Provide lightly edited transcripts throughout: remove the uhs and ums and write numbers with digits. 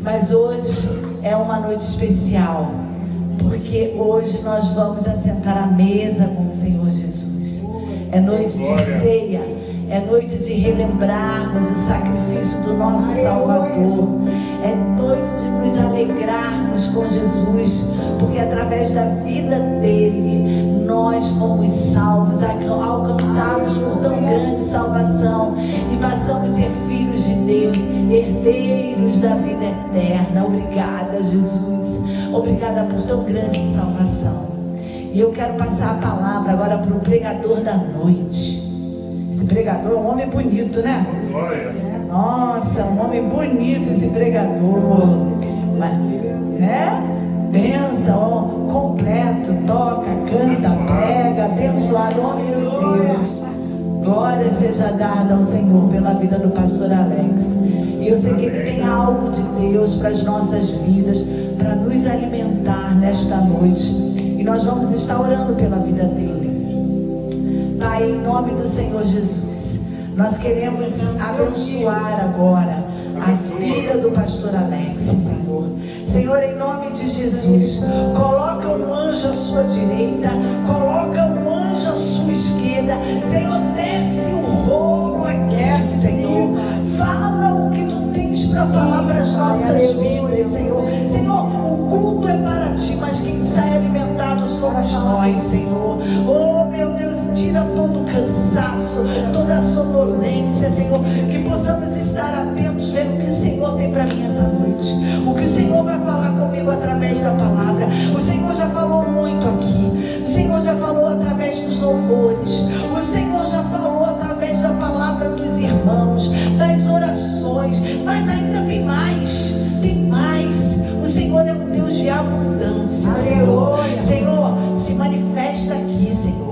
Mas hoje é uma noite especial, porque hoje nós vamos assentar à mesa com o Senhor Jesus. É noite de ceia, é noite de relembrarmos o sacrifício do nosso Salvador. É noite de nos alegrarmos com Jesus, porque através da vida dele nós fomos salvos, alcançados por tão grande salvação, e passamos a ser filhos de Deus, herdeiros da vida eterna. Obrigada, Jesus. Obrigada por tão grande salvação. E eu quero passar a palavra agora para o pregador da noite. Esse pregador é um homem bonito, né? Nossa, um homem bonito esse pregador. Né? Benção, completo, toca, canta, prega, abençoado, homem de Deus. Glória seja dada ao Senhor pela vida do pastor Alex. E eu sei que ele tem algo de Deus para as nossas vidas, para nos alimentar nesta noite. E nós vamos estar orando pela vida dele. Pai, em nome do Senhor Jesus, nós queremos abençoar agora a vida do pastor Alex, Senhor. Senhor, em nome de Jesus, coloca um anjo à sua direita, coloca um anjo à sua esquerda. Senhor, desce o rolo, aquece, Senhor. Fala o que tu tens para falar para as nossas vidas, Senhor. Senhor, o culto é para ti, mas quem sai alimentado somos nós, Senhor. Oh, meu Deus, tira todo o cansaço, toda a sonolência, Senhor. Que possamos estar atentos, ver o que o Senhor tem para mim essa noite. O que o Senhor vai falar comigo através da palavra. O Senhor já falou muito aqui. O Senhor já falou através dos louvores. O Senhor já falou através da palavra dos irmãos, das orações. Mas ainda tem mais. Tem mais. O Senhor é um Deus de abundância, Senhor. Senhor, se manifesta aqui, Senhor.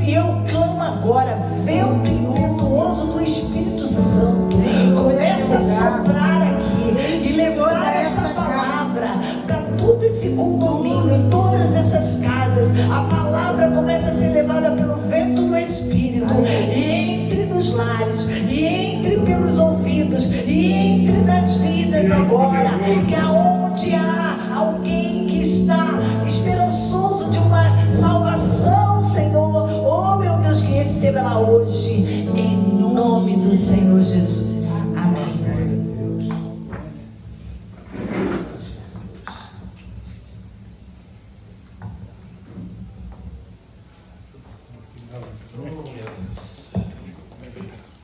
E eu clamo agora, vento impetuoso do Espírito Santo, começa a soprar aqui e levar essa palavra para todo esse condomínio, em todas essas casas. A palavra começa a ser levada pelo vento do Espírito, e entre nos lares, e entre pelos ouvidos, e entre nas vidas agora, que aonde há alguém que está esperançoso de uma salvação, Senhor, oh meu Deus, que receba ela hoje, em nome do Senhor Jesus. Amém.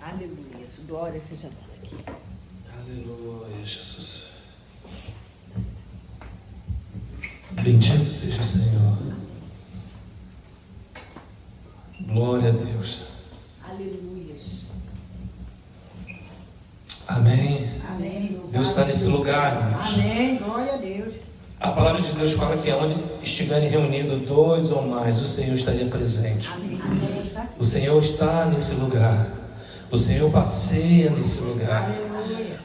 Aleluia, glória seja dada aqui. Aleluia, Jesus. Bendito seja o Senhor. Glória a Deus. Aleluia. Amém. Amém. Deus está nesse lugar, irmãos. Amém. Glória a Deus. A palavra de Deus fala que onde estiverem reunidos dois ou mais, o Senhor estaria presente. Amém. O Senhor está nesse lugar. O Senhor passeia nesse lugar.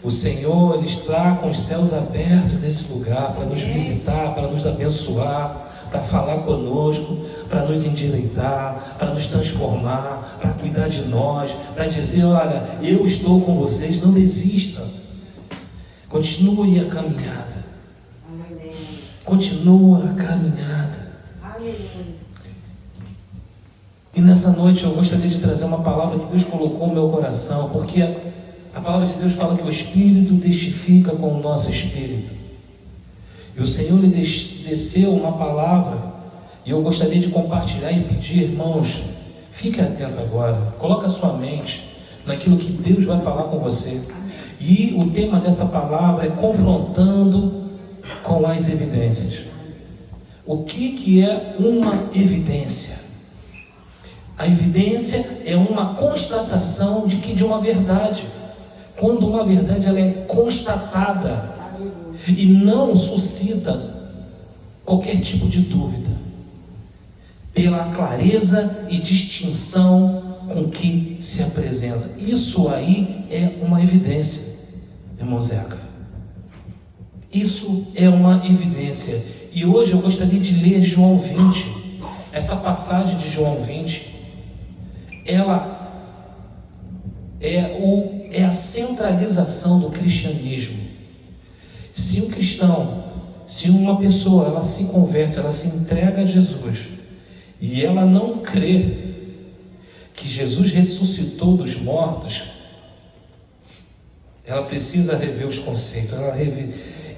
O Senhor, Ele está com os céus abertos nesse lugar para nos visitar, para nos abençoar, para falar conosco, para nos endireitar, para nos transformar, para cuidar de nós, para dizer: olha, eu estou com vocês, não desista. Continue a caminhada. Continua a caminhada. E nessa noite eu gostaria de trazer uma palavra que Deus colocou no meu coração, porque a palavra de Deus fala que o Espírito testifica com o nosso Espírito. E o Senhor lhe desceu uma palavra, e eu gostaria de compartilhar e pedir, irmãos, fique atento agora, coloque a sua mente naquilo que Deus vai falar com você. E o tema dessa palavra é confrontando com as evidências. O que é uma evidência? A evidência é uma constatação de uma verdade. Quando uma verdade ela é constatada e não suscita qualquer tipo de dúvida, pela clareza e distinção com que se apresenta. Isso aí é uma evidência, irmão Zeca. Isso é uma evidência. E hoje eu gostaria de ler João 20. Essa passagem de João 20, ela é a centralização do cristianismo. Se um cristão, se uma pessoa, ela se converte, ela se entrega a Jesus, e ela não crê que Jesus ressuscitou dos mortos, ela precisa rever os conceitos.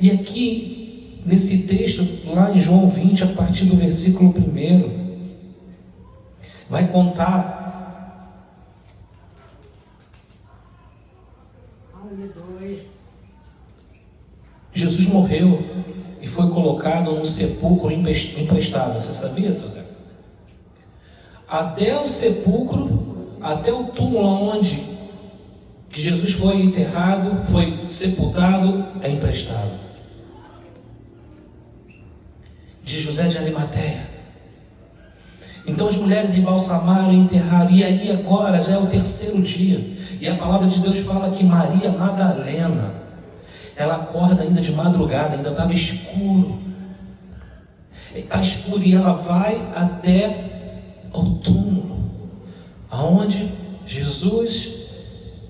E aqui, nesse texto, lá em João 20, a partir do versículo 1, vai contar Jesus morreu e foi colocado num sepulcro emprestado. Você sabia, seu Zé? Até o sepulcro, até o túmulo onde que Jesus foi enterrado, foi sepultado, é emprestado. De José de Arimateia. Então as mulheres embalsamaram e enterraram. E aí agora já é o 3º dia. E a palavra de Deus fala que Maria Madalena, ela acorda ainda de madrugada, ainda estava escuro. Está escuro e ela vai até o túmulo, aonde Jesus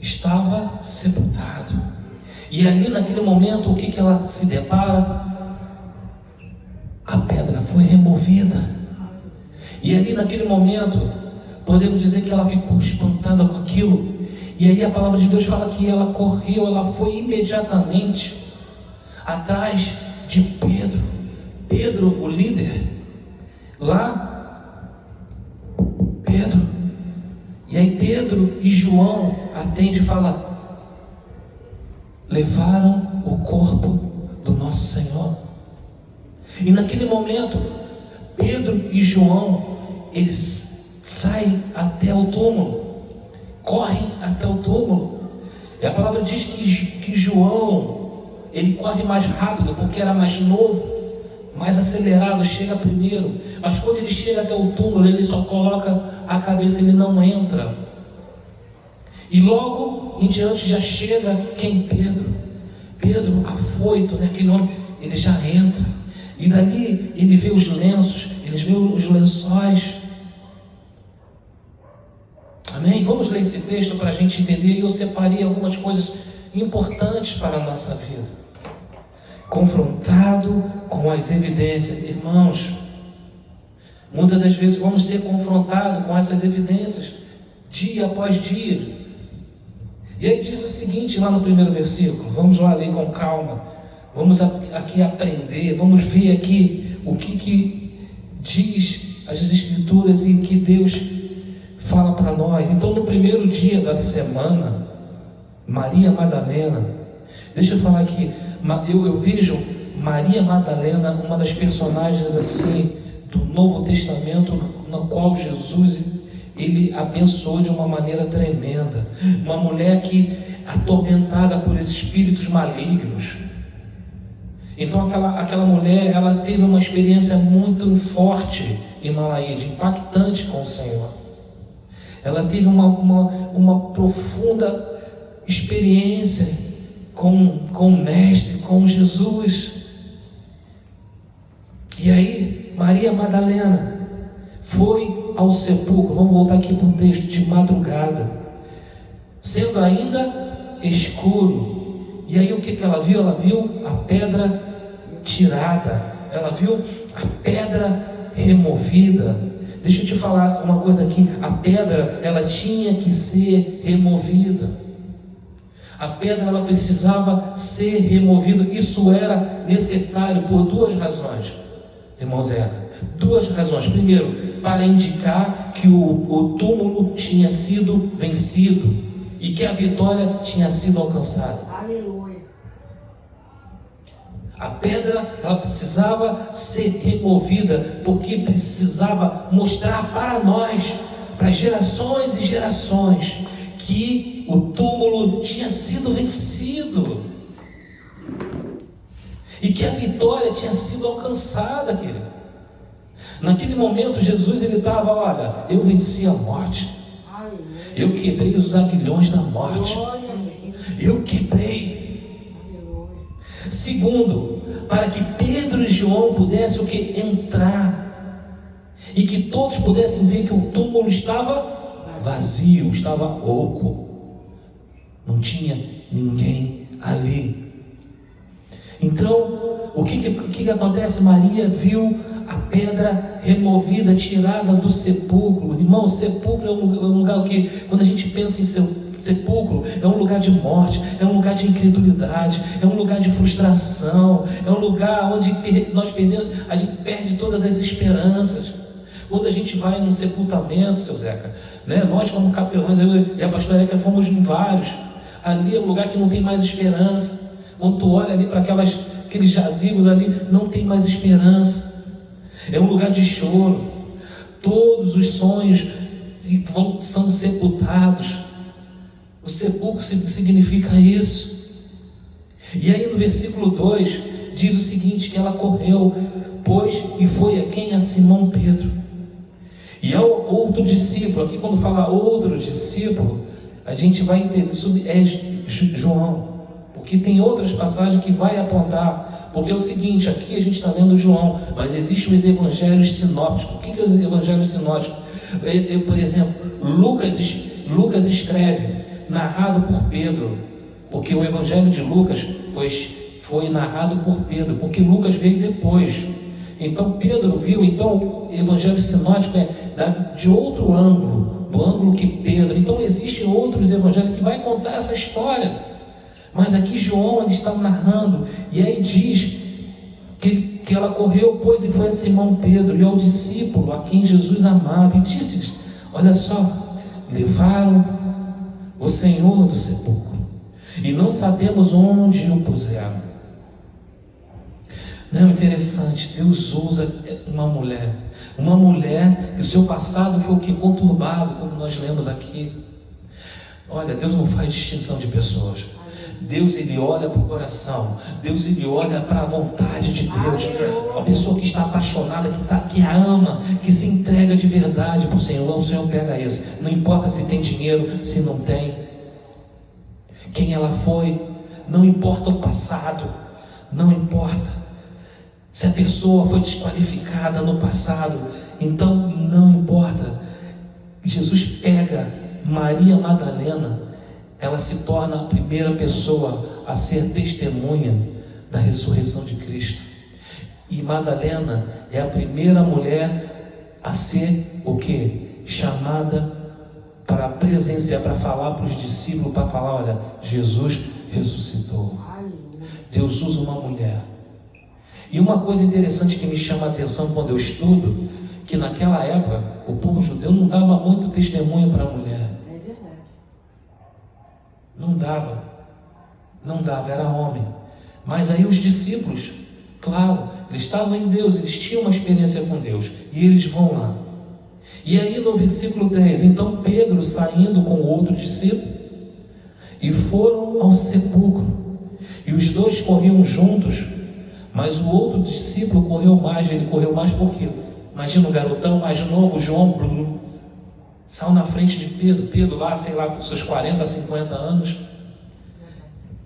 estava sepultado. E ali naquele momento, o que ela se depara? A pedra foi removida. E ali naquele momento, podemos dizer que ela ficou espantada com aquilo. E aí a palavra de Deus fala que ela correu, ela foi imediatamente atrás de Pedro. Pedro, o líder. Lá, Pedro. E aí Pedro e João atendem e falam: levaram o corpo do nosso Senhor. E naquele momento, Pedro e João, eles saem até o túmulo, correm até o túmulo. E a palavra diz que João, ele corre mais rápido, porque era mais novo, mais acelerado, chega primeiro. Mas quando ele chega até o túmulo, ele só coloca a cabeça, ele não entra. E logo em diante já chega quem? Pedro afoito, né? Aquele homem, ele já entra. E dali ele vê os lenços, eles vê os lençóis. Amém? Vamos ler esse texto para a gente entender. E eu separei algumas coisas importantes para a nossa vida. Confrontado com as evidências. Irmãos, muitas das vezes vamos ser confrontados com essas evidências, dia após dia. E aí diz o seguinte lá no 1º versículo. Vamos lá ler com calma. Vamos aqui aprender. Vamos ver aqui o que diz as Escrituras e que Deus fala para nós. Então, no 1º dia da semana, Maria Madalena, deixa eu falar aqui, eu vejo Maria Madalena, uma das personagens assim do Novo Testamento, na qual Jesus ele abençoou de uma maneira tremenda. Uma mulher que atormentada por esses espíritos malignos. Então aquela mulher, ela teve uma experiência muito forte em Malaíde, impactante com o Senhor. Ela teve uma profunda experiência com o Mestre, com Jesus. E aí, Maria Madalena foi ao sepulcro. Vamos voltar aqui para o texto, de madrugada, sendo ainda escuro. E aí o que ela viu? Ela viu a pedra tirada. Ela viu a pedra removida. Deixa eu te falar uma coisa aqui. A pedra, ela tinha que ser removida. A pedra, ela precisava ser removida. Isso era necessário por 2 razões, irmão Zé. 2 razões. Primeiro, para indicar que o túmulo tinha sido vencido e que a vitória tinha sido alcançada. Aleluia. A pedra, ela precisava ser removida, porque precisava mostrar para nós, para gerações e gerações, que o túmulo tinha sido vencido e que a vitória tinha sido alcançada, querido. Naquele momento Jesus, ele estava, olha, eu venci a morte, eu quebrei os aguilhões da morte, eu quebrei. Segundo, para que Pedro e João pudessem o que? Entrar, e que todos pudessem ver que o túmulo estava vazio, estava oco, não tinha ninguém ali. Então, o que acontece? Maria viu a pedra removida, tirada do sepulcro. Irmão, sepulcro é um lugar que, quando a gente pensa em sepulcro, é um lugar de morte, é um lugar de incredulidade, é um lugar de frustração, é um lugar onde a gente perde todas as esperanças. Quando a gente vai num sepultamento, seu Zeca, né? Nós como capelães, eu e a pastora Érica fomos em vários. Ali é um lugar que não tem mais esperança. Quando tu olha ali para aqueles jazigos ali, não tem mais esperança. É um lugar de choro. Todos os sonhos são sepultados. O sepulcro significa isso. E aí no versículo 2 diz o seguinte, que ela correu, pois, e foi a quem? A Simão Pedro. E ao outro discípulo, aqui quando fala outro discípulo, a gente vai entender sobre João, porque tem outras passagens que vai apontar, porque é o seguinte, aqui a gente está lendo João, mas existem os evangelhos sinópticos. O que é os evangelhos sinópticos? Por exemplo, Lucas escreve, narrado por Pedro, porque o evangelho de Lucas foi narrado por Pedro, porque Lucas veio depois. Então Pedro viu, então o evangelho sinótico é de outro ângulo, do ângulo que Pedro. Então existem outros evangelhos que vai contar essa história, mas aqui João ele está narrando, e aí diz que ela correu, pois, e foi a Simão Pedro e ao discípulo a quem Jesus amava, e disse-lhes, olha só, levaram o Senhor do sepulcro, e não sabemos onde o puseram. Não é interessante? Deus usa uma mulher que seu passado foi o que? Conturbado, como nós lemos aqui. Olha, Deus não faz distinção de pessoas. Deus, ele olha para o coração. Deus, ele olha para a vontade de Deus. A pessoa que está apaixonada, que a ama, que se entrega de verdade para o Senhor. O Senhor pega esse. Não importa se tem dinheiro, se não tem. Quem ela foi, não importa o passado, não importa. Se a pessoa foi desqualificada no passado, então não importa. Jesus pega Maria Madalena, ela se torna a primeira pessoa a ser testemunha da ressurreição de Cristo. E Madalena é a primeira mulher a ser o quê? Chamada para presenciar, para falar para os discípulos, para falar, olha, Jesus ressuscitou. Deus usa uma mulher. E uma coisa interessante que me chama a atenção quando eu estudo, que naquela época o povo judeu não dava muito testemunho para a mulher. É verdade. Não dava, era homem. Mas aí os discípulos, claro, eles estavam em Deus, eles tinham uma experiência com Deus, e eles vão lá. E aí no versículo 10, então Pedro saindo com o outro discípulo, e foram ao sepulcro, e os dois corriam juntos, mas o outro discípulo correu mais. Ele correu mais porque, imagina o garotão mais novo, João, saiu na frente de Pedro lá, sei lá, com seus 40, 50 anos.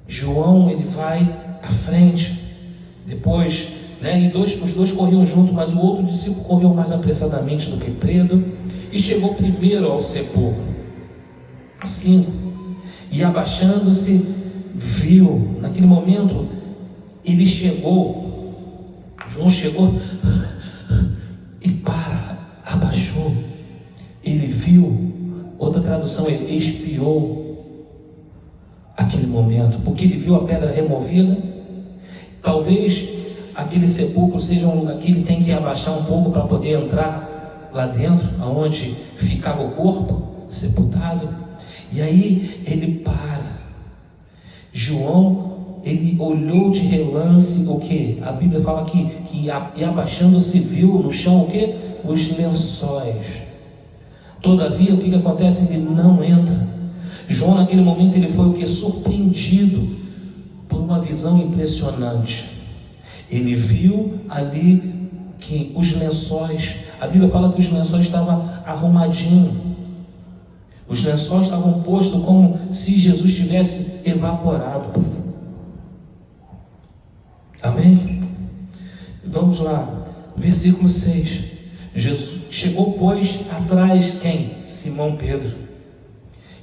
João, ele vai à frente, depois, né, e os dois corriam juntos, mas o outro discípulo correu mais apressadamente do que Pedro, e chegou primeiro ao sepulcro. 5. E abaixando-se, viu, naquele momento, João chegou e abaixou. Ele viu, outra tradução, ele espiou aquele momento, porque ele viu a pedra removida. Talvez aquele sepulcro seja um lugar que ele tem que abaixar um pouco para poder entrar lá dentro, aonde ficava o corpo sepultado. E aí ele para. João, ele olhou de relance o que? A Bíblia fala que e abaixando-se viu no chão o que? Os lençóis. Todavia, o que acontece? Ele não entra. João, naquele momento, ele foi o que? Surpreendido por uma visão impressionante. Ele viu ali que os lençóis, a Bíblia fala que os lençóis estavam arrumadinhos. Os lençóis estavam postos como se Jesus tivesse evaporado. Amém? Vamos lá, versículo 6. Jesus chegou, pois, atrás, quem? Simão Pedro,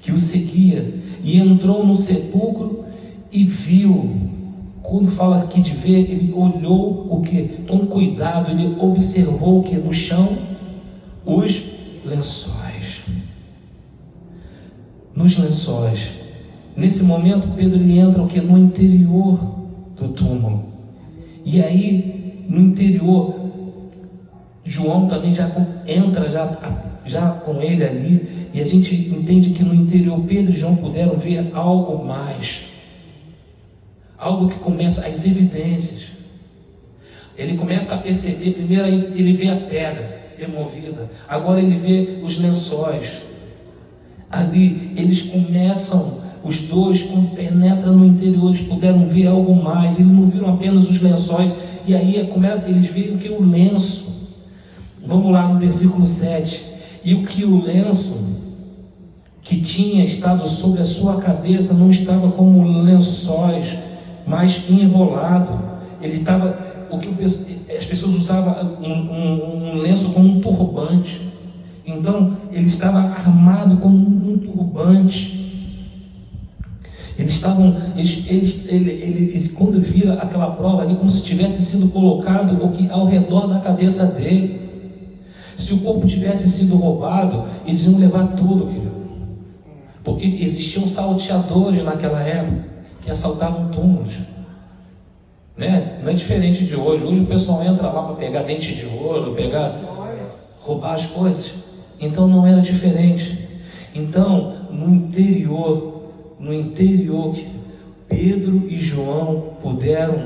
que o seguia, e entrou no sepulcro e viu Quando fala aqui de ver, ele olhou o que? Com cuidado, ele observou o que? No chão, os lençóis. Nos lençóis. Nesse momento, Pedro ele entra o que? No interior do túmulo. E aí, no interior, João também já entra já com ele ali. E a gente entende que no interior Pedro e João puderam ver algo mais. Algo que começa, as evidências. Ele começa a perceber, primeiro ele vê a pedra removida, agora ele vê os lençóis. Ali eles começam, os dois, quando penetram no interior, eles puderam ver algo mais. Eles não viram apenas os lençóis, e aí eles viram que o lenço, vamos lá no versículo 7, e o que o lenço que tinha estado sobre a sua cabeça não estava como lençóis, mas enrolado. Ele estava, as pessoas usavam um lenço como um turbante. Então ele estava armado como um turbante. Ele quando vira aquela prova ali, como se tivesse sido colocado ao redor da cabeça dele. Se o corpo tivesse sido roubado, eles iam levar tudo, filho. Porque existiam salteadores naquela época que assaltavam túmulos, né? Não é diferente de hoje. Hoje o pessoal entra lá para pegar dente de ouro, roubar as coisas. Então não era diferente. Então no interior, Pedro e João puderam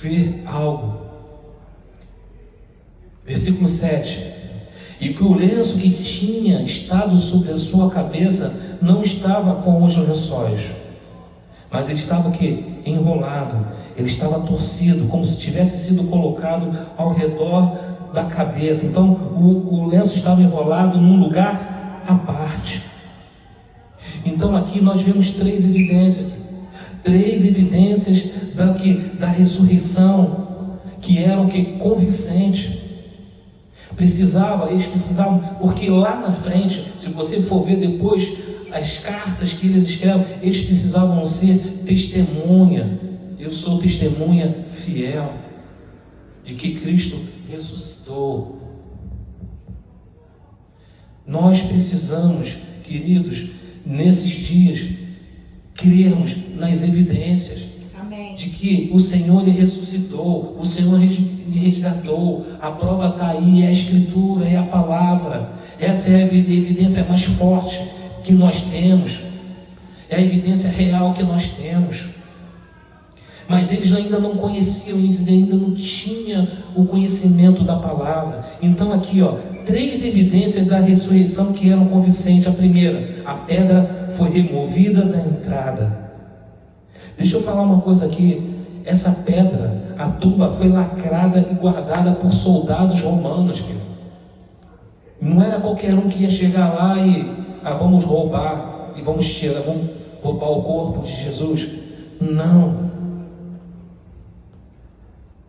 ver algo. Versículo 7. E que o lenço que tinha estado sobre a sua cabeça não estava com os lençóis, mas ele estava o quê? Enrolado. Ele estava torcido, como se tivesse sido colocado ao redor da cabeça. Então o lenço estava enrolado num lugar à parte. Então aqui nós vemos três evidências da ressurreição, que eram convincentes. Eles precisavam, porque lá na frente, se você for ver depois as cartas que eles escrevem, eles precisavam ser testemunha. Eu sou testemunha fiel de que Cristo ressuscitou. Nós precisamos, queridos, nesses dias, crermos nas evidências. Amém. De que o Senhor lhe ressuscitou, o Senhor lhe resgatou. A prova está aí, é a Escritura, é a palavra. Essa é a evidência mais forte que nós temos, é a evidência real que nós temos. Mas eles ainda não conheciam, eles ainda não tinham o conhecimento da palavra. Então aqui, três evidências da ressurreição que eram convincentes. A primeira, a pedra foi removida da entrada. Deixa eu falar uma coisa aqui. Essa pedra, a tumba foi lacrada e guardada por soldados romanos, filho. Não era qualquer um que ia chegar lá e vamos roubar e vamos roubar o corpo de Jesus. Não.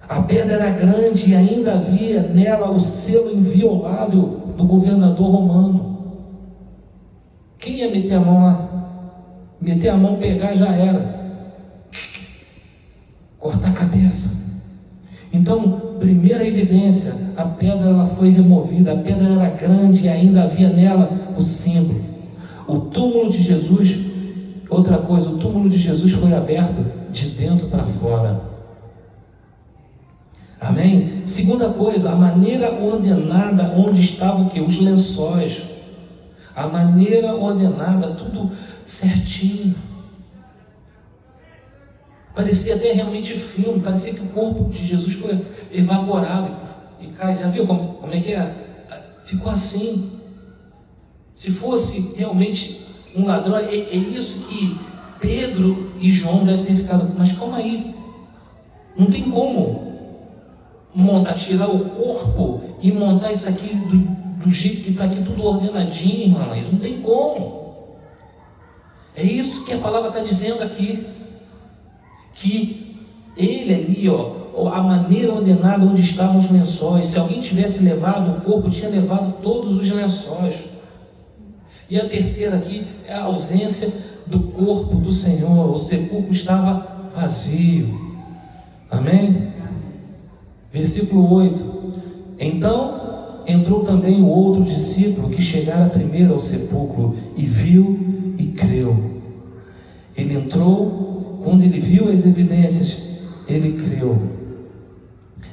A pedra era grande e ainda havia nela o selo inviolável do governador romano. Quem ia meter a mão lá? Meter a mão, pegar, já era. Cortar a cabeça. Então, primeira evidência, a pedra ela foi removida. A pedra era grande e ainda havia nela o símbolo. O túmulo de Jesus, outra coisa, o túmulo de Jesus foi aberto de dentro para fora. Amém? Segunda coisa, a maneira ordenada onde estavam os lençóis. A maneira ordenada, tudo certinho. Parecia até realmente filme, parecia que o corpo de Jesus foi evaporado e cai. Já viu como é que é? Ficou assim. Se fosse realmente um ladrão, é isso que Pedro e João devem ter ficado. Mas calma aí, não tem como tirar o corpo e montar isso aqui do jeito que está aqui, tudo ordenadinho, irmão. Não tem como. É isso que a palavra está dizendo aqui. Que ele ali, a maneira ordenada onde estavam os lençóis. Se alguém tivesse levado o corpo, tinha levado todos os lençóis. E a terceira aqui é a ausência do corpo do Senhor. O sepulcro estava vazio. Amém? Versículo 8. Então entrou também o outro discípulo que chegara primeiro ao sepulcro e viu e creu. Ele entrou, quando ele viu as evidências, ele creu.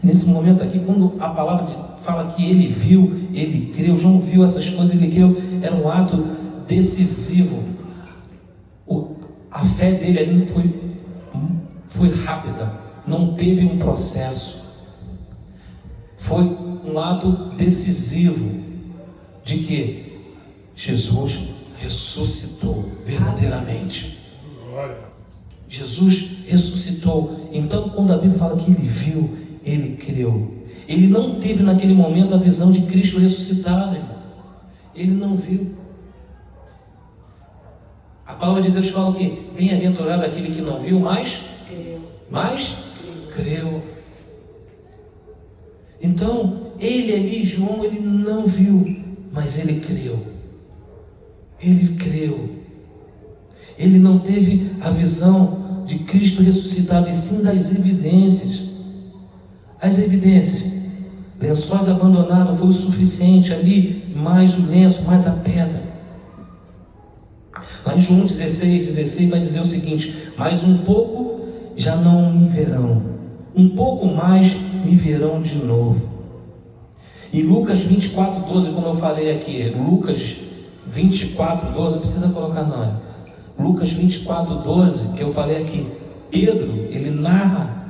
Nesse momento aqui, quando a palavra fala que ele viu, ele creu, João viu essas coisas, ele creu, era um ato decisivo. A fé dele ali foi rápida, não teve um processo. Foi um ato decisivo de que Jesus ressuscitou verdadeiramente. Jesus ressuscitou. Então, quando a Bíblia fala que ele viu, ele creu. Ele não teve naquele momento a visão de Cristo ressuscitado, irmão. Ele não viu. A palavra de Deus fala que bem-aventurado aquele que não viu, mas creu. Então, ele ali, João, ele não viu, mas ele creu. Ele creu. Ele não teve a visão de Cristo ressuscitado, e sim das evidências. As evidências. Lençóis abandonados foi o suficiente ali, mais o lenço, mais a pedra. Lá em João 16 vai dizer o seguinte: mas um pouco já não me verão, um pouco mais me verão de novo. E Lucas 24:12, como eu falei aqui, Lucas 24:12, precisa colocar não. Lucas 24:12, que eu falei aqui, Pedro, ele narra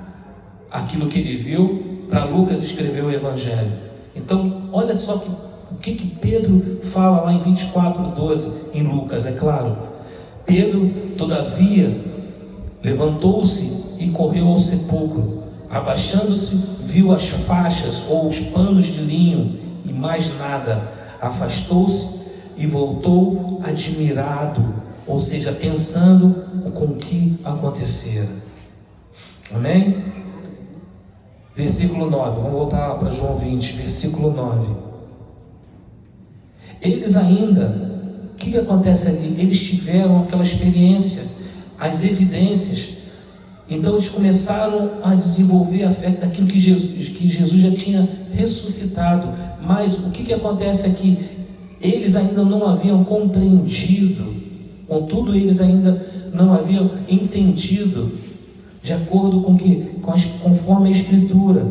aquilo que ele viu para Lucas escrever o Evangelho. Então, olha só o que Pedro fala lá em 24:12 em Lucas, é claro. Pedro, todavia, levantou-se e correu ao sepulcro. Abaixando-se, viu as faixas ou os panos de linho e mais nada. Afastou-se e voltou admirado, ou seja, pensando com o que acontecera. Amém? Versículo 9, vamos voltar para João 20, versículo 9. Eles ainda, o que acontece ali? Eles tiveram aquela experiência, as evidências. Então eles começaram a desenvolver a fé daquilo que Jesus já tinha ressuscitado. Mas o que acontece aqui? Eles ainda não haviam compreendido, contudo eles ainda não haviam entendido, de acordo conforme a Escritura.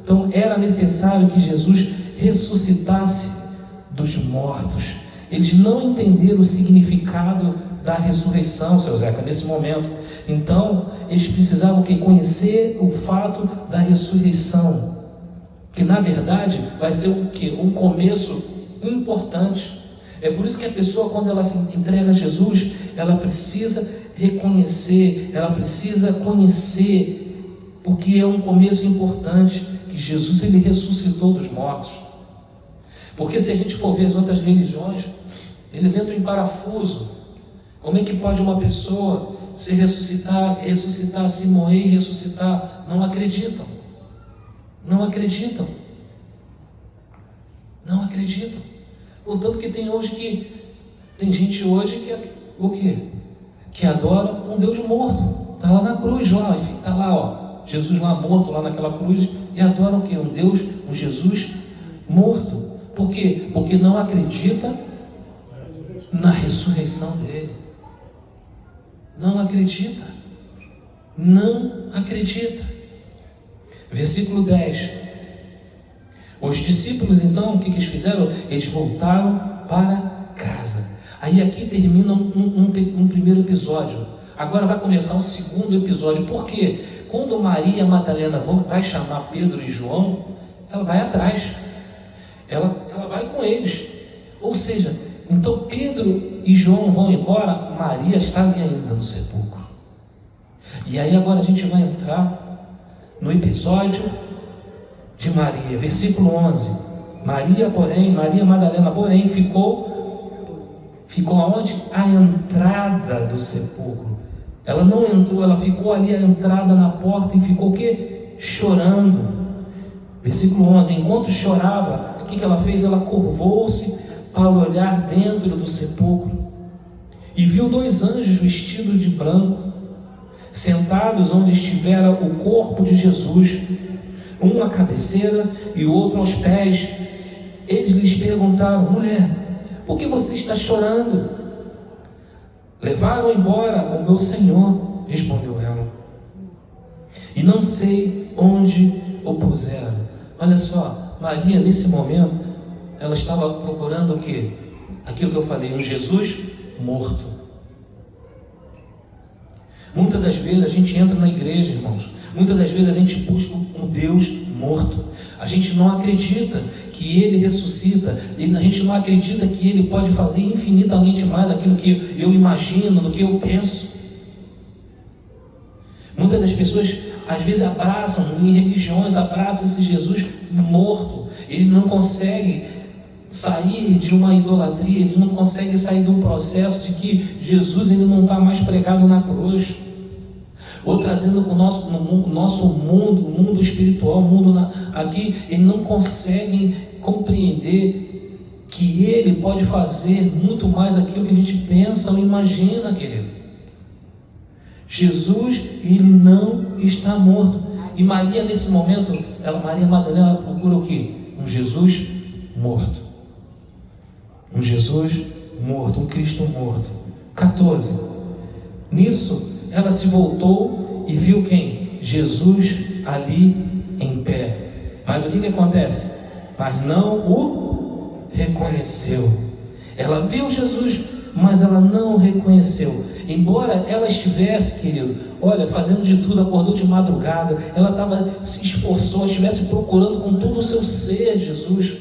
Então era necessário que Jesus ressuscitasse dos mortos. Eles não entenderam o significado da ressurreição, seu Zeca, nesse momento. Então eles precisavam conhecer o fato da ressurreição, que na verdade vai ser um começo importante. É por isso que a pessoa, quando ela se entrega a Jesus, ela precisa reconhecer, ela precisa conhecer, porque é um começo importante, que Jesus ele ressuscitou dos mortos. Porque se a gente for ver as outras religiões, eles entram em parafuso. Como é que pode uma pessoa se ressuscitar, se morrer e ressuscitar? Não acreditam. Não acreditam. Não acreditam. Contanto que tem gente hoje que é o quê? Que adora um Deus morto. Está lá na cruz, lá, está lá, ó, Jesus lá morto, lá naquela cruz, e adora o quê? Um Jesus morto. Por quê? Porque não acredita na ressurreição dele. Não acredita. Não acredita. Versículo 10. Os discípulos, então, o que eles fizeram? Eles voltaram para casa. Aí aqui termina um primeiro episódio. Agora vai começar um segundo episódio. Por quê? Quando Maria Madalena vai chamar Pedro e João, ela vai atrás. Ela vai com eles. Ou seja, então Pedro e João vão embora, Maria está ali ainda no sepulcro. E aí agora a gente vai entrar no episódio de Maria, versículo 11. Maria Madalena, porém, ficou aonde? À entrada do sepulcro. Ela não entrou, ela ficou ali à entrada na porta e ficou o quê? Chorando. Versículo 11. Enquanto chorava, o que ela fez? Ela curvou-se para olhar dentro do sepulcro e viu 2 anjos vestidos de branco, sentados onde estivera o corpo de Jesus, um à cabeceira e o outro aos pés. Eles lhes perguntaram: mulher, por que você está chorando? Levaram embora o meu Senhor, respondeu ela, e não sei onde o puseram. Olha só, Maria nesse momento, ela estava procurando o quê? Aquilo que eu falei, um Jesus morto. Muitas das vezes a gente entra na igreja, irmãos, muitas das vezes a gente busca um Deus morto. A gente não acredita que Ele ressuscita, a gente não acredita que Ele pode fazer infinitamente mais daquilo que eu imagino, do que eu penso. Muitas das pessoas às vezes abraçam, em religiões, abraçam esse Jesus morto. Ele não consegue sair de uma idolatria, ele não consegue sair de um processo de que Jesus ele não está mais pregado na cruz. Ou trazendo para o nosso mundo, o mundo espiritual, o mundo aqui, ele não consegue compreender que ele pode fazer muito mais aquilo que a gente pensa ou imagina, querido. Jesus, ele não está morto. E Maria, nesse momento, Maria Madalena, ela procura o quê? Um Jesus morto. Um Jesus morto, um Cristo morto. 14. Nisso, ela se voltou e viu quem? Jesus ali em pé. Mas o que acontece? Mas não o reconheceu. Ela viu Jesus, mas ela não o reconheceu. Embora ela estivesse, querido, olha, fazendo de tudo, acordou de madrugada, ela se esforçou, estivesse procurando com todo o seu ser Jesus.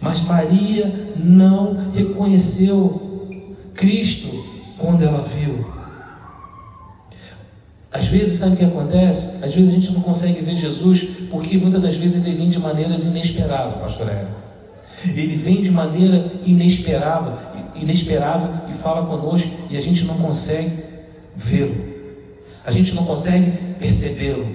Mas Maria não reconheceu Cristo quando ela viu. Às vezes, sabe o que acontece? Às vezes a gente não consegue ver Jesus porque muitas das vezes ele vem de maneiras inesperadas, pastor Érico. Ele vem de maneira inesperável e fala conosco e a gente não consegue vê-lo. A gente não consegue percebê-lo.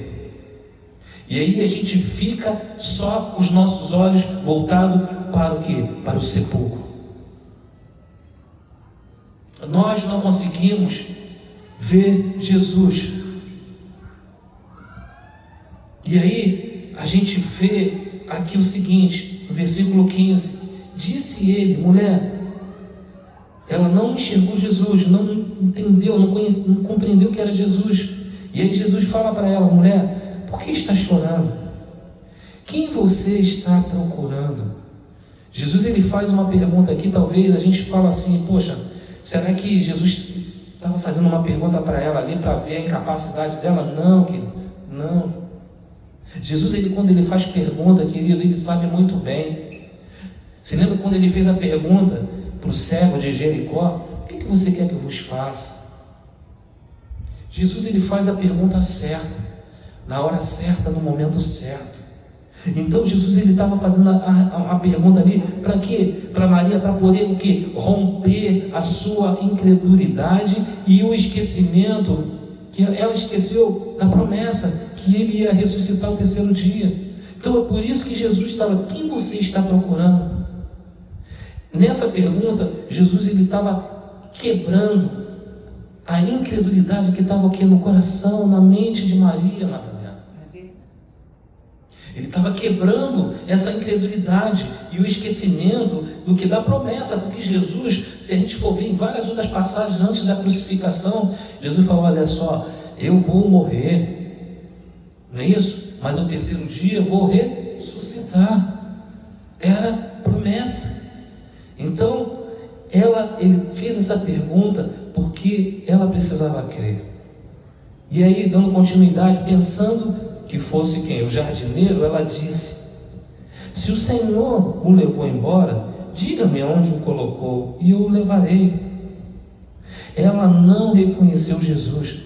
E aí a gente fica só com os nossos olhos voltados para o quê? Para o sepulcro. Nós não conseguimos ver Jesus. E aí a gente vê aqui o seguinte, no versículo 15: disse ele, mulher, ela não enxergou Jesus, não entendeu, não compreendeu que era Jesus. E aí Jesus fala para ela: mulher, por que está chorando? Quem você está procurando? Jesus ele faz uma pergunta aqui, talvez a gente fala assim: poxa, será que Jesus estava fazendo uma pergunta para ela ali para ver a incapacidade dela? Não, querido, não. Jesus, quando ele faz pergunta, querido, ele sabe muito bem. Se lembra quando ele fez a pergunta para o cego de Jericó: o que você quer que eu vos faça? Jesus ele faz a pergunta certa, na hora certa, no momento certo. Então Jesus ele estava fazendo a pergunta ali para quê? Para Maria, para poder o quê? Romper a sua incredulidade e o esquecimento, que ela esqueceu da promessa que ele ia ressuscitar o terceiro dia. Então é por isso que Jesus estava: quem você está procurando? Nessa pergunta, Jesus ele estava quebrando a incredulidade que estava aqui no coração, na mente de Maria Madalena. Ele estava quebrando essa incredulidade e o esquecimento do que da promessa, porque Jesus, se a gente for ver em várias outras passagens antes da crucificação, Jesus falou: olha só, eu vou morrer, não é isso? Mas no terceiro dia eu vou ressuscitar. Era promessa. Então, ele fez essa pergunta porque ela precisava crer. E aí, dando continuidade, pensando que fosse quem? O jardineiro, ela disse: se o Senhor o levou embora, diga-me onde o colocou e eu o levarei. Ela não reconheceu Jesus.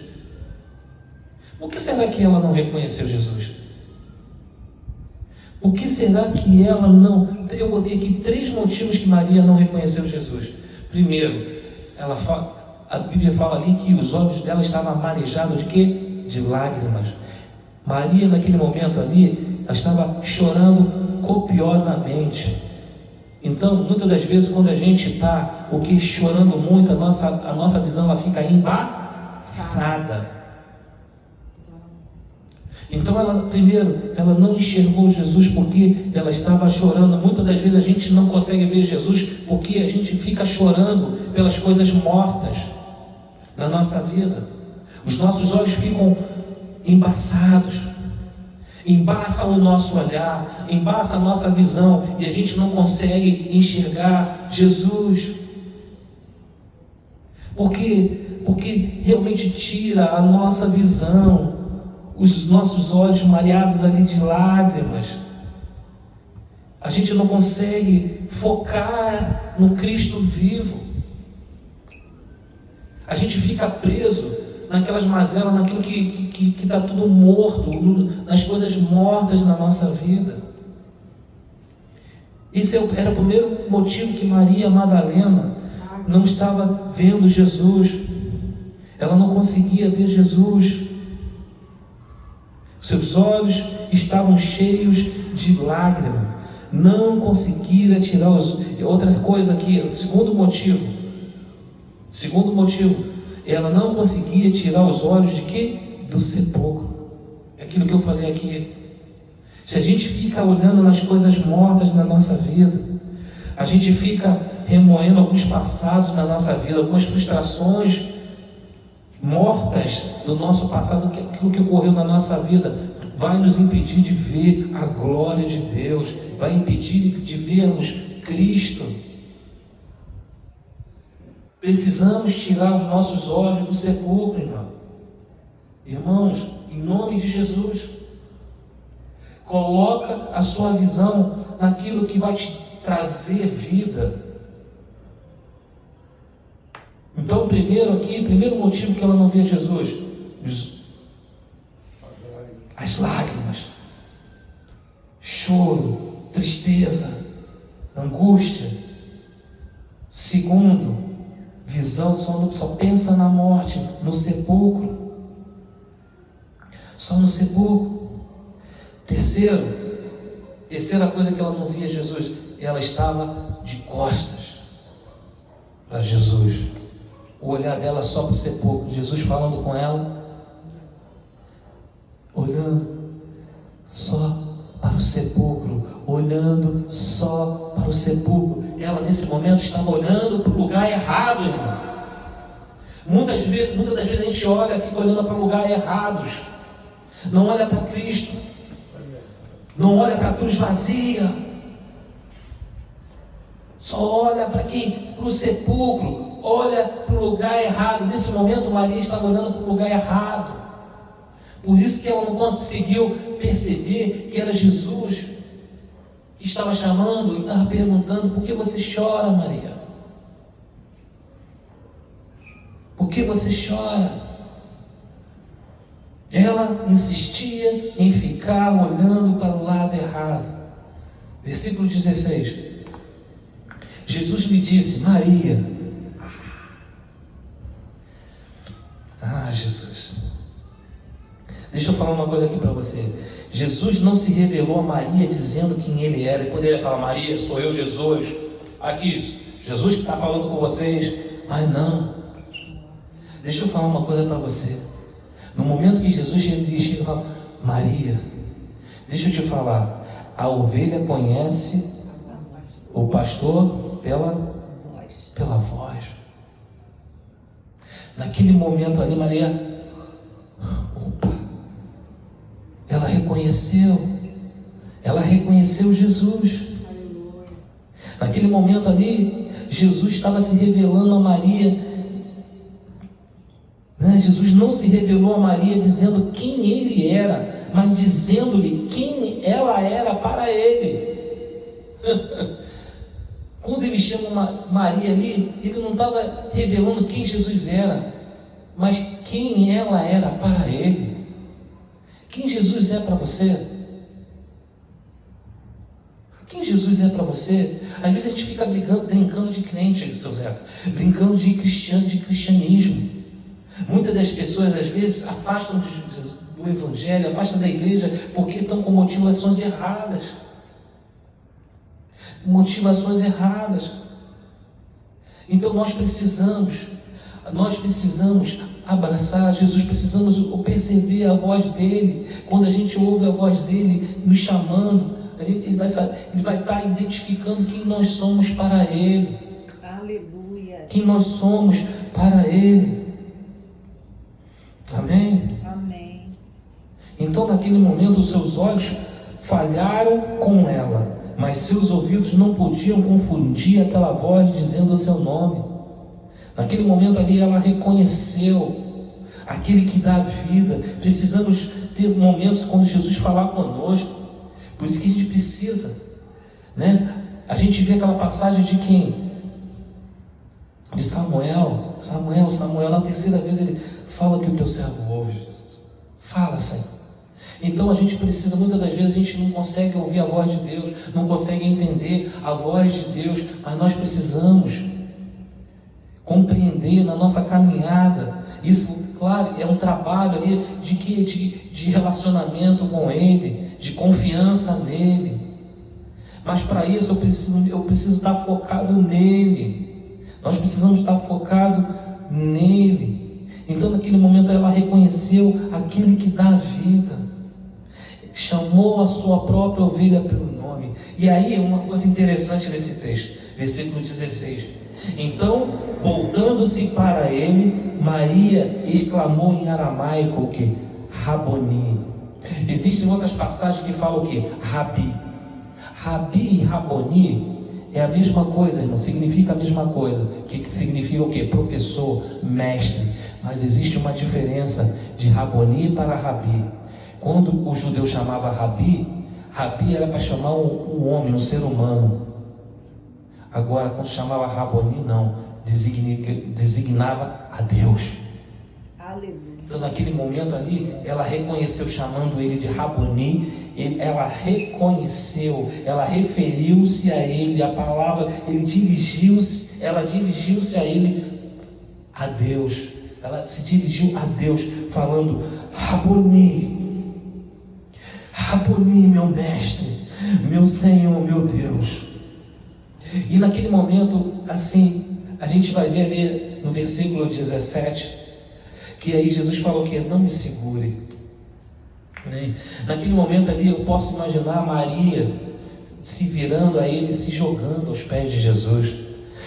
Por que será que ela não reconheceu Jesus? Por que será que ela não... Eu botei aqui 3 motivos que Maria não reconheceu Jesus. Primeiro, a Bíblia fala ali que os olhos dela estavam marejados de quê? De lágrimas. Maria, naquele momento ali, ela estava chorando copiosamente. Então, muitas das vezes, quando a gente está chorando muito, a nossa visão ela fica embaçada. Então primeiro, ela não enxergou Jesus porque ela estava chorando. Muitas das vezes a gente não consegue ver Jesus porque a gente fica chorando pelas coisas mortas na nossa vida. Os nossos olhos ficam embaçados, embaçam o nosso olhar, embaça a nossa visão e a gente não consegue enxergar Jesus. Por quê? Porque realmente tira a nossa visão, os nossos olhos mareados ali de lágrimas. A gente não consegue focar no Cristo vivo. A gente fica preso naquelas mazelas, naquilo que está tudo morto, nas coisas mortas na nossa vida. Esse era o primeiro motivo que Maria Madalena não estava vendo Jesus. Ela não conseguia ver Jesus. Seus olhos estavam cheios de lágrimas. Não conseguia tirar os... Outra coisa aqui, segundo motivo, ela não conseguia tirar os olhos de quê? Do sepulcro. É aquilo que eu falei aqui. Se a gente fica olhando nas coisas mortas na nossa vida, a gente fica remoendo alguns passados na nossa vida, algumas frustrações mortas do nosso passado, aquilo que ocorreu na nossa vida, vai nos impedir de ver a glória de Deus, vai impedir de vermos Cristo. Precisamos tirar os nossos olhos do sepulcro, irmão. Irmãos, em nome de Jesus, coloca a sua visão naquilo que vai te trazer vida. Então, primeiro motivo que ela não via Jesus, as lágrimas, choro, tristeza, angústia. Segundo, visão, só pensa na morte, no sepulcro, só no sepulcro. Terceira coisa que ela não via Jesus, ela estava de costas para Jesus. O olhar dela só para o sepulcro, Jesus falando com ela, olhando só para o sepulcro, olhando só para o sepulcro. Ela nesse momento estava olhando para o lugar errado, irmão. Muitas das vezes a gente olha, fica olhando para lugares errados, não olha para Cristo, não olha para a cruz vazia, só olha para quem? Para o sepulcro. Olha para o lugar errado. Nesse momento Maria estava olhando para o lugar errado. Por isso que ela não conseguiu perceber que era Jesus que estava chamando e estava perguntando: por que você chora, Maria? Por que você chora? Ela insistia em ficar olhando para o lado errado. Versículo 16. Jesus lhe disse: Maria. Jesus. Deixa eu falar uma coisa aqui para você. Jesus não se revelou a Maria dizendo quem ele era. Ele poderia falar: Maria, sou eu, Jesus. Aqui, Jesus que está falando com vocês. Mas não. Deixa eu falar uma coisa para você. No momento que Jesus chega e fala: Maria, deixa eu te falar. A ovelha conhece o pastor pela voz. Naquele momento ali, Maria, ela reconheceu Jesus. Naquele momento ali, Jesus estava se revelando a Maria. Jesus não se revelou a Maria dizendo quem ele era, mas dizendo-lhe quem ela era para ele. Quando ele chama Maria ali, ele não estava revelando quem Jesus era, mas quem ela era para ele. Quem Jesus é para você? Quem Jesus é para você? Às vezes a gente fica brincando de crente, seu Zeca, brincando de cristianismo. Muitas das pessoas, às vezes, afastam do Evangelho, afastam da igreja, porque estão com motivações erradas. Então nós precisamos Nós precisamos abraçar Jesus, precisamos perceber a voz dele. Quando a gente ouve a voz dele nos chamando, ele vai estar identificando quem nós somos para ele. Aleluia. Quem nós somos para ele. Amém? Amém. Então naquele momento os seus olhos falharam com ela, mas seus ouvidos não podiam confundir aquela voz dizendo o seu nome. Naquele momento ali ela reconheceu aquele que dá vida. Precisamos ter momentos quando Jesus falar conosco. Por isso que a gente precisa, né? A gente vê aquela passagem de quem? De Samuel. Samuel, na terceira vez ele fala que o teu servo ouve, Jesus. Fala, Senhor. Então a gente precisa, muitas das vezes a gente não consegue ouvir a voz de Deus, não consegue entender a voz de Deus, mas nós precisamos compreender na nossa caminhada. Isso, claro, é um trabalho ali de relacionamento com Ele, de confiança nele. Mas para isso eu preciso estar focado nele. Nós precisamos estar focado nele. Então naquele momento ela reconheceu aquele que dá vida. Chamou a sua própria ovelha pelo nome. E aí uma coisa interessante nesse texto, versículo 16. Então, voltando-se para ele, Maria exclamou em aramaico o que? Raboni. Existem outras passagens que falam o que? Rabi. Rabi e Raboni é a mesma coisa, irmão, significa a mesma coisa. Que significa o que? Professor, mestre. Mas existe uma diferença de Raboni para Rabi. Quando o judeu chamava Rabi, Rabi era para chamar um homem, um ser humano. Agora, quando chamava Raboni, não, designava a Deus. Aleluia. Então, naquele momento ali, ela reconheceu, chamando ele de Raboni, ela reconheceu, ela referiu-se a ele, a palavra, ela dirigiu-se a ele, a Deus. Ela se dirigiu a Deus, falando: Raboni, Raboni, meu mestre, meu Senhor, meu Deus. E naquele momento, assim, a gente vai ver ali no versículo 17, que aí Jesus falou que não me segure, né? Naquele momento ali eu posso imaginar Maria se virando a ele, se jogando aos pés de Jesus,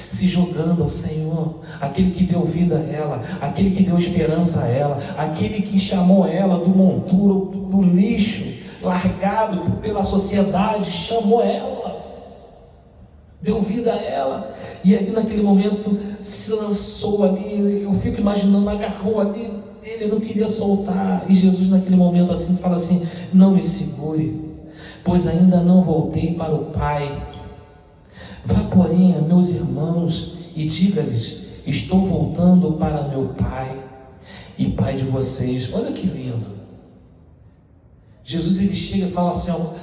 se jogando ao Senhor, aquele que deu vida a ela, aquele que deu esperança a ela, aquele que chamou ela do monturo, do lixo, largado pela sociedade, chamou ela, deu vida a ela, e ali naquele momento se lançou ali. Eu fico imaginando, agarrou ali, ele não queria soltar, e Jesus naquele momento assim fala assim: não me segure, pois ainda não voltei para o Pai. Vá, porém, a meus irmãos e diga-lhes: estou voltando para meu Pai e Pai de vocês. Olha que lindo. Jesus ele chega e fala assim, ó,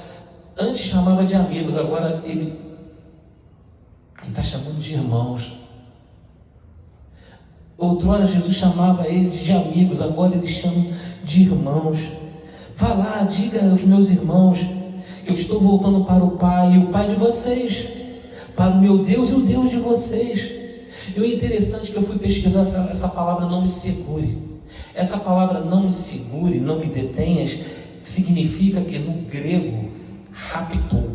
antes chamava de amigos, agora ele está chamando de irmãos. Outrora Jesus chamava eles de amigos, agora ele chama de irmãos. Vá lá, diga aos meus irmãos que eu estou voltando para o Pai e o Pai de vocês, para o meu Deus e o Deus de vocês. E o interessante é que eu fui pesquisar essa palavra não me segure. Essa palavra não me segure, não me detenhas, significa que no grego, raptou.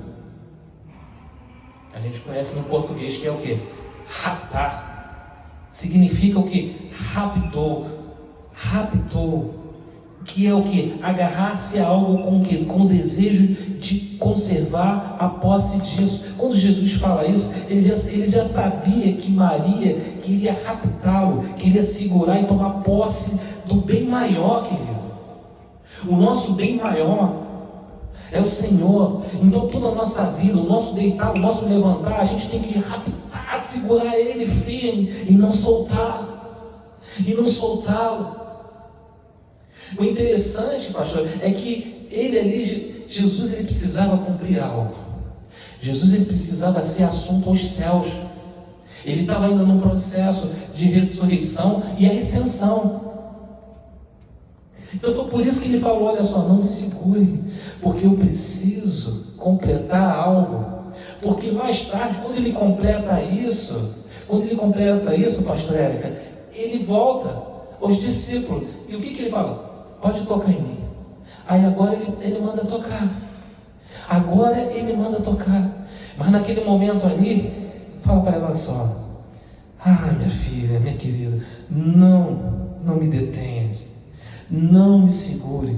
A gente conhece no português que é o que? Raptar. Significa o que? Raptou. Raptou. Que é o que? Agarrar-se a algo com o que? Com o desejo de conservar a posse disso. Quando Jesus fala isso, ele já sabia que Maria queria raptá-lo, queria segurar e tomar posse do bem maior, querido. O nosso bem maior é o Senhor. Então toda a nossa vida, o nosso deitar, o nosso levantar, a gente tem que raptar, segurar Ele firme e não soltar. E não soltá-lo. O interessante, pastor, é que ele ali, Jesus, ele precisava cumprir algo. Jesus, ele precisava ser assunto aos céus. Ele estava ainda num processo de ressurreição e ascensão. Então foi por isso que ele falou, olha só, não me segure, porque eu preciso completar algo. Porque mais tarde, quando ele completa isso, pastor Érica, ele volta aos discípulos. E o que ele fala? Pode tocar em mim. Aí agora ele manda tocar. Agora ele manda tocar. Mas naquele momento ali, fala para ela só: minha filha, minha querida, não me detenha, não me segure.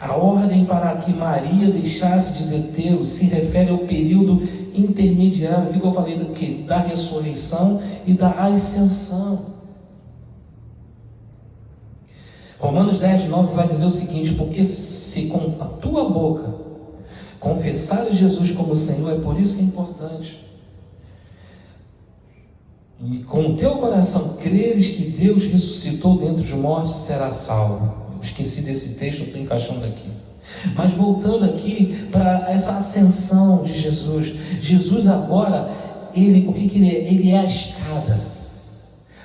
A ordem para que Maria deixasse de detê-lo se refere ao período intermediário, que eu falei do quê? Da ressurreição e da ascensão. Romanos 10, 9 vai dizer o seguinte: porque se com a tua boca confessares Jesus como Senhor, é por isso que é importante, e com o teu coração creres que Deus ressuscitou dentre os mortos, será salvo. Eu esqueci desse texto, estou encaixando aqui. Mas voltando aqui para essa ascensão de Jesus. Jesus agora, o que ele é? Ele é a escada.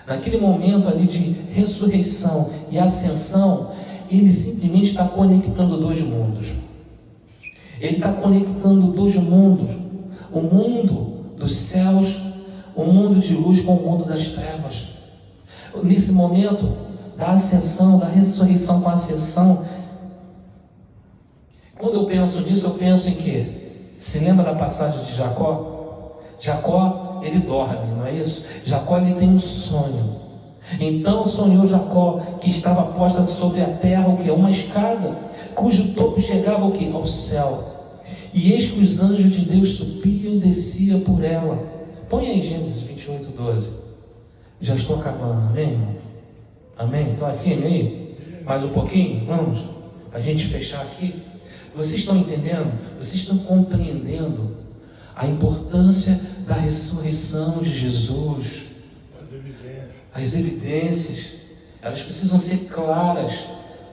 Naquele momento ali de ressurreição e ascensão, ele simplesmente está conectando dois mundos. Ele está conectando dois mundos. O mundo dos céus, o mundo de luz com o mundo das trevas. Nesse momento da ascensão, da ressurreição com a ascensão, quando eu penso nisso, eu penso em quê? Se lembra da passagem de Jacó? Jacó, ele dorme, não é isso? Jacó, ele tem um sonho. Então sonhou Jacó que estava posta sobre a terra o quê? Uma escada, cujo topo chegava o quê? Ao céu. E eis que os anjos de Deus subiam e desciam por ela. Põe aí Gênesis 28, 12. Já estou acabando, amém, irmão? Amém? Então afirme aí, mais um pouquinho, vamos, para a gente fechar aqui. Vocês estão entendendo? Vocês estão compreendendo a importância da ressurreição de Jesus? As evidências, elas precisam ser claras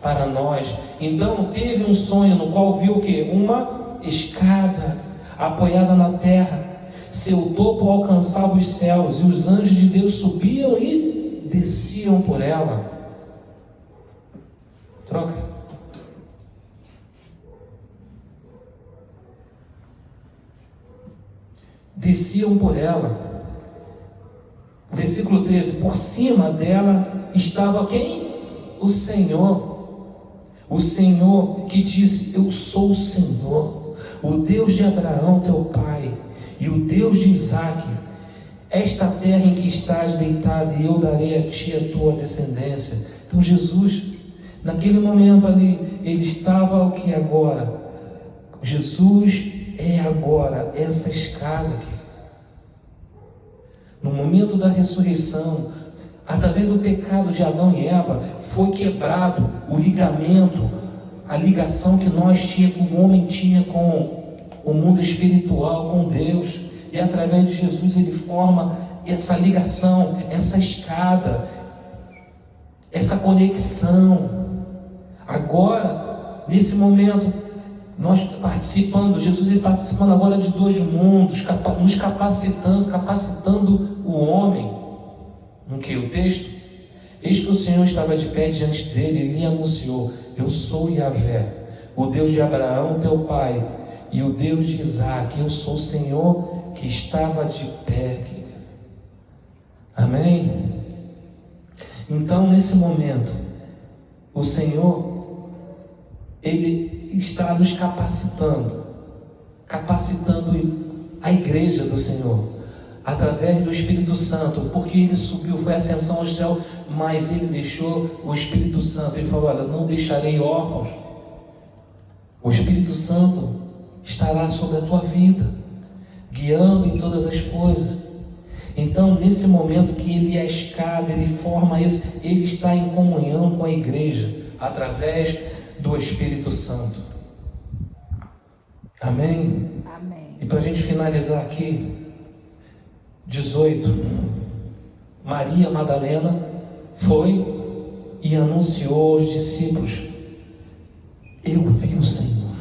para nós. Então teve um sonho no qual viu o quê? Uma escada apoiada na terra. Seu topo alcançava os céus, e os anjos de Deus subiam e desciam por ela. Troca. Desciam por ela. Versículo 13: por cima dela estava quem? O Senhor. O Senhor que disse: eu sou o Senhor, o Deus de Abraão teu pai, e o Deus de Isaque. Esta terra em que estás deitado, e eu darei a ti a tua descendência. Então Jesus, naquele momento ali, ele estava o que agora? Jesus é agora essa escada aqui. No momento da ressurreição, através do pecado de Adão e Eva, foi quebrado o ligamento, a ligação que o homem tinha com o mundo espiritual, com Deus. E através de Jesus ele forma essa ligação, essa escada, essa conexão. Agora, nesse momento, nós Jesus ele participando agora de dois mundos, nos capacitando o homem. No que o texto? Eis que o Senhor estava de pé diante dele e lhe anunciou: eu sou Yahvé, o Deus de Abraão teu pai, e o Deus de Isaque. Eu sou o Senhor que estava de pé. Amém? Então, nesse momento, o Senhor, ele está nos capacitando a igreja do Senhor, através do Espírito Santo, porque ele subiu, foi a ascensão ao céu, mas ele deixou o Espírito Santo. Ele falou: olha, não deixarei órfãos. O Espírito Santo estará sobre a tua vida, guiando em todas as coisas. Então, nesse momento que ele é a escada, ele forma isso, ele está em comunhão com a igreja, através do Espírito Santo. Amém? Amém. E para a gente finalizar aqui, 18, Maria Madalena foi e anunciou aos discípulos: eu vi o Senhor,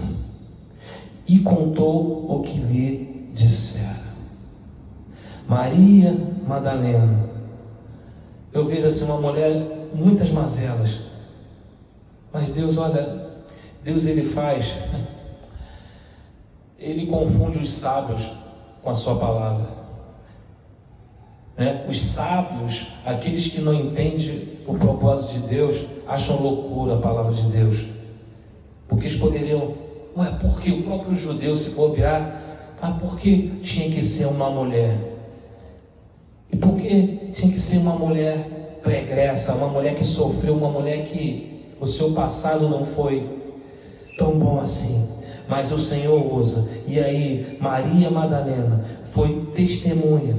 e contou o que lhe dissera. Maria Madalena, eu vejo assim uma mulher, muitas mazelas, mas Deus, olha, Deus ele confunde os sábios com a sua palavra. né? Os sábios, aqueles que não entendem o propósito de Deus, acham loucura a palavra de Deus. Porque eles poderiam, porque o próprio judeu se bobear, por que tinha que ser uma mulher? E por que tinha que ser uma mulher pregressa, uma mulher que sofreu, uma mulher que o seu passado não foi tão bom assim? Mas o Senhor usa. E aí Maria Madalena foi testemunha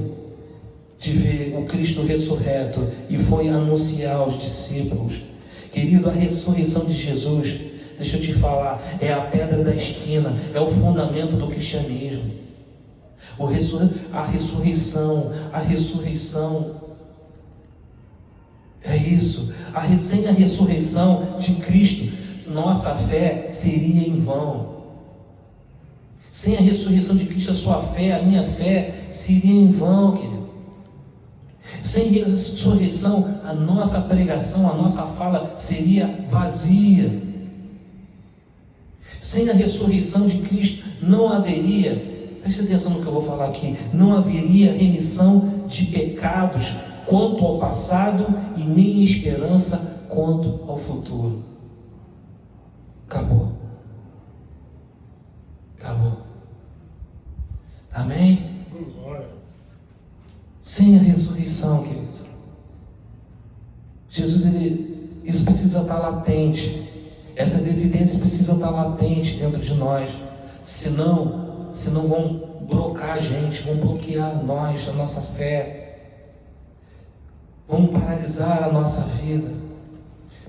de ver o Cristo ressurreto e foi anunciar aos discípulos. Querido, a ressurreição de Jesus, deixa eu te falar, é a pedra da esquina, é o fundamento do cristianismo. A ressurreição é isso. Sem a ressurreição de Cristo, nossa fé seria em vão. Sem a ressurreição de Cristo, a sua fé, a minha fé seria em vão, querido. Sem ressurreição, a nossa pregação, a nossa fala seria vazia. Sem a ressurreição de Cristo, não haveria, preste atenção no que eu vou falar aqui, não haveria remissão de pecados quanto ao passado e nem esperança quanto ao futuro. Acabou. Amém? Sem a ressurreição, querido, Jesus, isso precisa estar latente. Essas evidências precisam estar latentes dentro de nós. Senão vão bloquear a gente, vão bloquear nós, a nossa fé. Vão paralisar a nossa vida.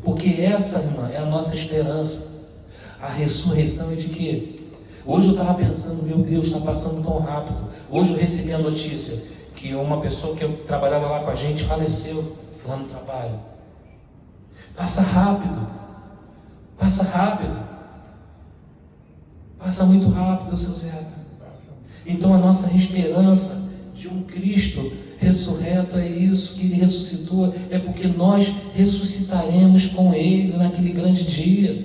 Porque essa, irmã, é a nossa esperança. A ressurreição é de quê? Hoje eu estava pensando, meu Deus, está passando tão rápido. Hoje eu recebi a notícia que uma pessoa que eu trabalhava lá com a gente faleceu lá no trabalho. Passa rápido. Passa muito rápido, seu Zé. Então a nossa esperança de um Cristo ressurreto é isso, que Ele ressuscitou, é porque nós ressuscitaremos com Ele naquele grande dia.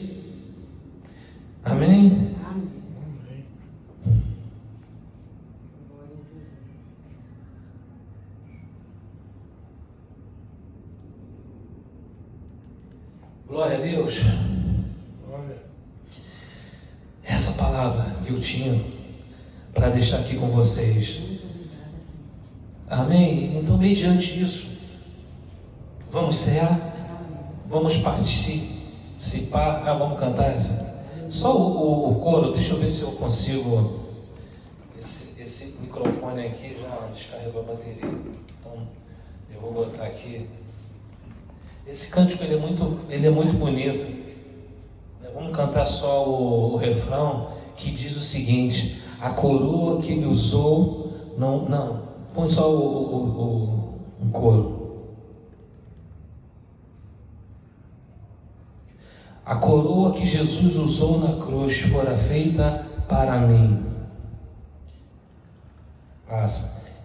Amém? Glória a Deus. Essa palavra que eu tinha para deixar aqui com vocês. Amém? Então, mediante isso, vamos cear, vamos participar. Vamos cantar essa. Só o coro, deixa eu ver se eu consigo. Esse microfone aqui já descarregou a bateria. Então, eu vou botar aqui. Esse cântico ele é muito bonito. Vamos cantar só o refrão que diz o seguinte: a coroa que ele usou, põe só um coro. A coroa que Jesus usou na cruz fora feita para mim.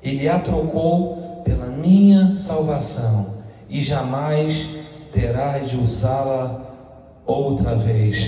Ele a trocou pela minha salvação e jamais terá de usá-la outra vez.